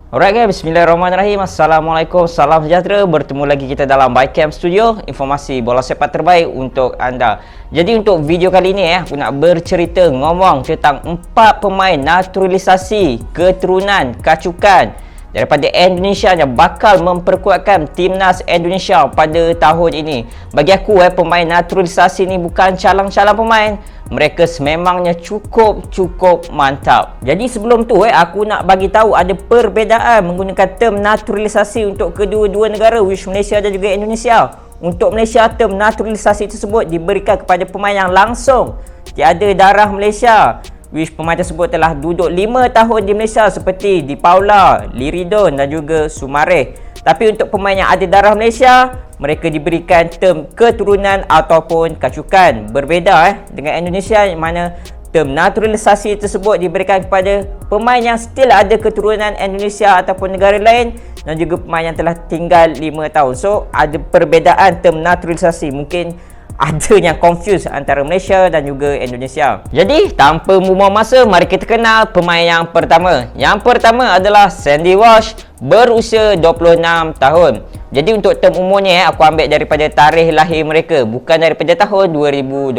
Alright guys, bismillahirrahmanirrahim. Assalamualaikum, salam sejahtera. Bertemu lagi kita dalam Bycam Studio, informasi bola sepak terbaik untuk anda. Jadi untuk video kali ni aku nak bercerita ngomong tentang 4 pemain naturalisasi keturunan kacukan daripada Indonesia yang bakal memperkuatkan timnas Indonesia pada tahun ini. Bagi aku pemain naturalisasi ni bukan calang-calang pemain. Mereka sememangnya cukup mantap. Jadi sebelum tu aku nak bagi tahu ada perbezaan menggunakan term naturalisasi untuk kedua-dua negara, which Malaysia dan juga Indonesia. Untuk Malaysia, term naturalisasi tersebut diberikan kepada pemain yang langsung tiada darah Malaysia, which pemain tersebut telah duduk 5 tahun di Malaysia seperti Di Paula, Liridon dan juga Sumareh. Tapi untuk pemain yang ada darah Malaysia, mereka diberikan term keturunan ataupun kacukan. Berbeza dengan Indonesia, yang mana term naturalisasi tersebut diberikan kepada pemain yang still ada keturunan Indonesia ataupun negara lain, dan juga pemain yang telah tinggal 5 tahun. So ada perbezaan term naturalisasi. Mungkin ada yang confuse antara Malaysia dan juga Indonesia. Jadi tanpa membuang masa, mari kita kenal pemain yang pertama. Yang pertama adalah Sandy Walsh, berusia 26 tahun. Jadi untuk term umurnya aku ambil daripada tarikh lahir mereka, bukan daripada tahun 2022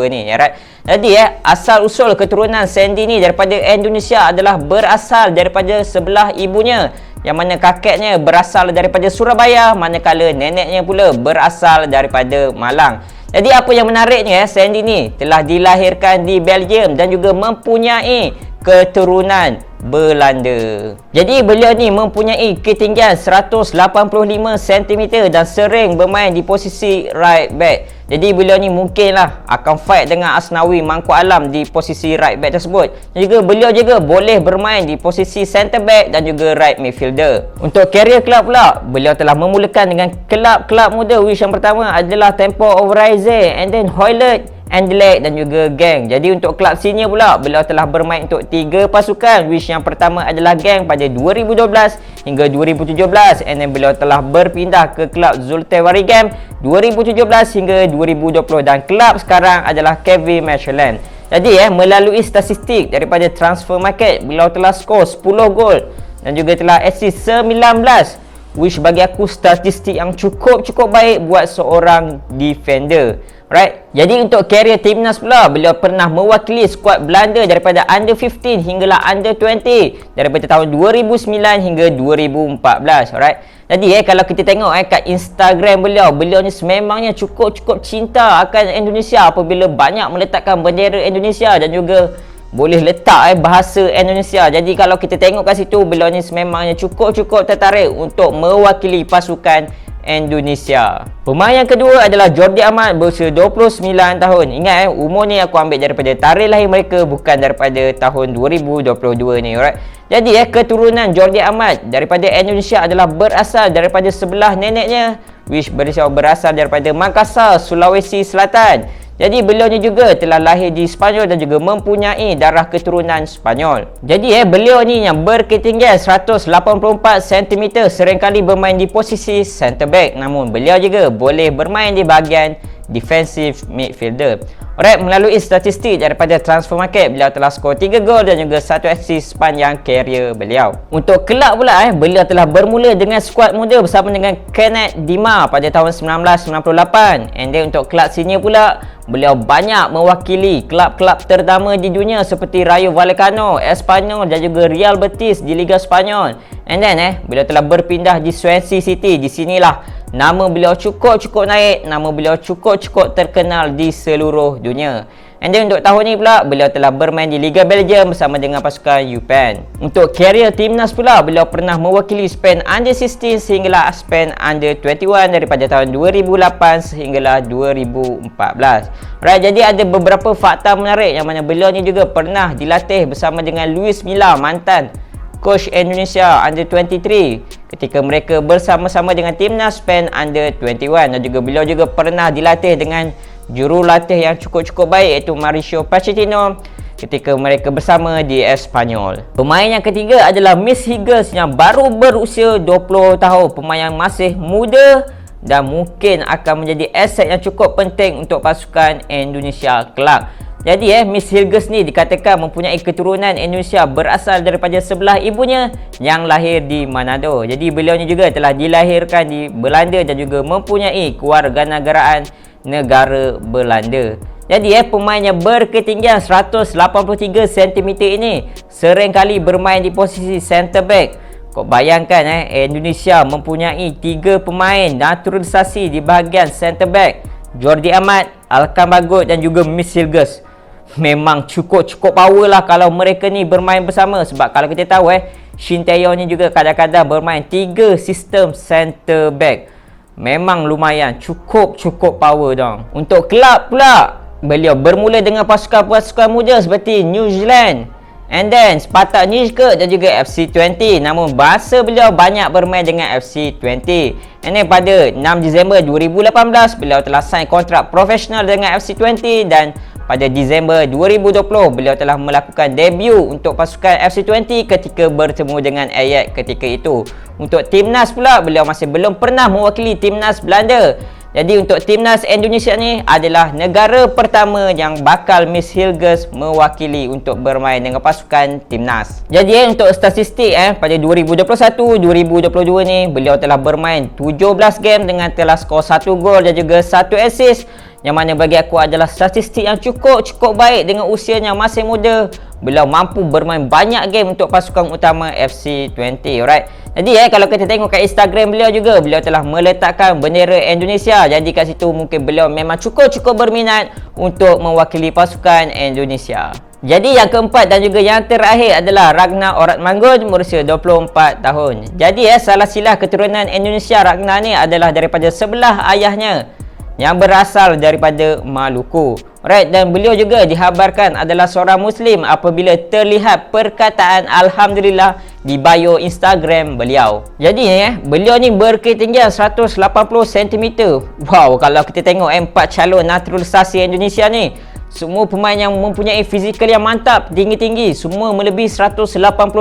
ni, alright. Jadi asal usul keturunan Sandy ni daripada Indonesia adalah berasal daripada sebelah ibunya, yang mana kakeknya berasal daripada Surabaya, manakala neneknya pula berasal daripada Malang. Jadi apa yang menariknya, Sandy ni telah dilahirkan di Belgium dan juga mempunyai keturunan Belanda. Jadi beliau ni mempunyai ketinggian 185 cm dan sering bermain di posisi right back. Jadi beliau ni mungkinlah akan fight dengan Asnawi Mangku Alam di posisi right back tersebut. Juga beliau juga boleh bermain di posisi centre back dan juga right midfielder. Untuk karier kelab pula, beliau telah memulakan dengan kelab-kelab muda, which yang pertama adalah Tempo of Rising, and then Hoylett, Anderlecht dan juga Genk. Jadi untuk kelab senior pula, beliau telah bermain untuk 3 pasukan, which yang pertama adalah Genk pada 2012 hingga 2017, and then beliau telah berpindah ke kelab Zulte Waregem 2017 hingga 2020, dan kelab sekarang adalah KV Mechelen. Jadi melalui statistik daripada transfer market, beliau telah skor 10 gol dan juga telah assist 19, which bagi aku statistik yang cukup baik buat seorang defender. Right. Jadi untuk karier timnas pula, beliau pernah mewakili skuad Belanda daripada under 15 hinggalah under 20 daripada tahun 2009 hingga 2014. Alright. Jadi kalau kita tengok kat Instagram beliau ni sememangnya cukup cinta akan Indonesia apabila banyak meletakkan bendera Indonesia dan juga boleh letak bahasa Indonesia. Jadi kalau kita tengok kat situ, beliau ni sememangnya cukup tertarik untuk mewakili pasukan Indonesia. Pemain yang kedua adalah Jordi Amat, berusia 29 tahun. Ingat umur ni aku ambil daripada tarikh lahir mereka, bukan daripada tahun 2022 ni, alright. Jadi keturunan Jordi Amat daripada Indonesia adalah berasal daripada sebelah neneknya, which berasal daripada Makassar, Sulawesi Selatan. Jadi beliau ni juga telah lahir di Sepanyol dan juga mempunyai darah keturunan Sepanyol. Jadi beliau ni yang berketinggian 184 cm, seringkali bermain di posisi centre back, namun beliau juga boleh bermain di bahagian defensive midfielder. Alright, melalui statistik daripada transfer market, beliau telah skor 3 gol dan juga 1 assist sepanjang karier beliau. Untuk kelab pula beliau telah bermula dengan skuad muda bersama dengan Kenneth Dima pada tahun 1998. And then untuk kelab senior pula, beliau banyak mewakili kelab-kelab ternama di dunia seperti Rayo Vallecano, Espanyol dan juga Real Betis di Liga Spanyol. And then beliau telah berpindah di Swansea City. Di sinilah nama beliau cukup naik, nama beliau cukup terkenal di seluruh dunia. And then untuk tahun ni pula, beliau telah bermain di Liga Belgium bersama dengan pasukan UPenn. Untuk karier timnas pula, beliau pernah mewakili Spain Under 16 sehinggalah Spain Under 21 daripada tahun 2008 sehinggalah 2014. Right, jadi ada beberapa fakta menarik yang mana beliau ni juga pernah dilatih bersama dengan Luis Milla, mantan coach Indonesia Under 23, ketika mereka bersama-sama dengan timnas Spain Under 21, dan juga beliau juga pernah dilatih dengan jurulatih yang cukup baik, iaitu Mauricio Pochettino, ketika mereka bersama di Espanyol. Pemain yang ketiga adalah Miss Higgins yang baru berusia 20 tahun. Pemain yang masih muda dan mungkin akan menjadi aset yang cukup penting untuk pasukan Indonesia kelak. Jadi Miss Hilgers ni dikatakan mempunyai keturunan Indonesia berasal daripada sebelah ibunya yang lahir di Manado. Jadi beliau ni juga telah dilahirkan di Belanda dan juga mempunyai kewarganegaraan negara Belanda. Jadi pemain yang berketinggian 183 cm ini sering kali bermain di posisi centre back. Kau bayangkan Indonesia mempunyai 3 pemain naturalisasi di bahagian centre back. Jordi Amat, Alkan Bagot dan juga Miss Hilgers. Memang cukup power lah kalau mereka ni bermain bersama. Sebab kalau kita tahu Shin Tae-yong ni juga kadang-kadang bermain 3 sistem center back. Memang lumayan cukup power dong. Untuk kelab pula, beliau bermula dengan pasukan-pasukan muda seperti New Zealand, and then Spartak Nijke dan juga FC20. Namun bahasa beliau banyak bermain dengan FC20. And then pada 6 Disember 2018 beliau telah sign kontrak profesional dengan FC20 dan pada Disember 2020 beliau telah melakukan debut untuk pasukan FC20 ketika bertemu dengan Ajax ketika itu. Untuk timnas pula, beliau masih belum pernah mewakili timnas Belanda. Jadi untuk timnas Indonesia ni adalah negara pertama yang bakal Miss Hilgers mewakili untuk bermain dengan pasukan timnas. Jadi untuk statistik pada 2021-2022 ni beliau telah bermain 17 game dengan telah skor 1 gol dan juga 1 assist, yang mana bagi aku adalah statistik yang cukup baik dengan usianya masih muda. Beliau mampu bermain banyak game untuk pasukan utama FC20. Alright. Jadi kalau kita tengok kat Instagram beliau juga, beliau telah meletakkan bendera Indonesia. Jadi kat situ mungkin beliau memang cukup berminat untuk mewakili pasukan Indonesia. Jadi yang keempat dan juga yang terakhir adalah Ragnar Oratmangun berusia 24 tahun. Jadi salah silah keturunan Indonesia Ragnar ni adalah daripada sebelah ayahnya yang berasal daripada Maluku. Alright, dan beliau juga dihabarkan adalah seorang Muslim apabila terlihat perkataan Alhamdulillah di bio Instagram beliau. Jadi beliau ni berketinggian 180 cm. Wow, kalau kita tengok 4 calon naturalisasi Indonesia ni, semua pemain yang mempunyai fizikal yang mantap, tinggi-tinggi, semua melebihi 180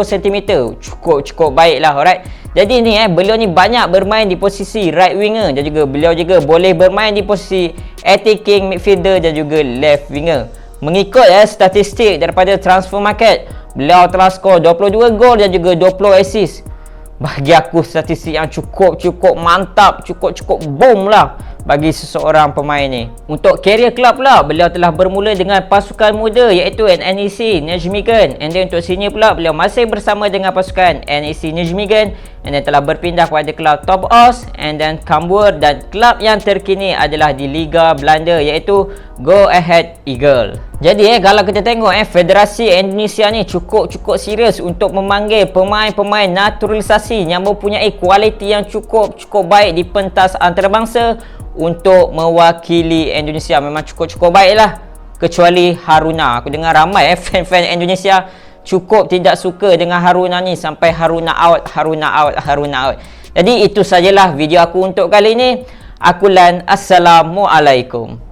cm. Cukup baik lah. Alright. Jadi ni beliau ni banyak bermain di posisi right winger dan juga beliau juga boleh bermain di posisi attacking midfielder dan juga left winger. Mengikut statistik daripada Transfer Market, beliau telah skor 22 gol dan juga 20 assist. Bagi aku statistik yang cukup mantap, cukup boom lah bagi seseorang pemain ni. Untuk career club pula, beliau telah bermula dengan pasukan muda iaitu NEC Nijmegen. And then untuk senior pula, beliau masih bersama dengan pasukan NEC Nijmegen, and then telah berpindah kepada kelab Top Os and then Cambuur, dan kelab yang terkini adalah di Liga Belanda iaitu Go Ahead Eagle. Jadi kalau kita tengok Federasi Indonesia ni cukup serius untuk memanggil pemain-pemain naturalisasi yang mempunyai kualiti yang cukup baik di pentas antarabangsa untuk mewakili Indonesia. Memang cukup baik lah, kecuali Haruna. Aku dengar ramai fan-fan Indonesia cukup tidak suka dengan Haruna ni, sampai Haruna out. Jadi itu sajalah video aku untuk kali ini. Assalamualaikum.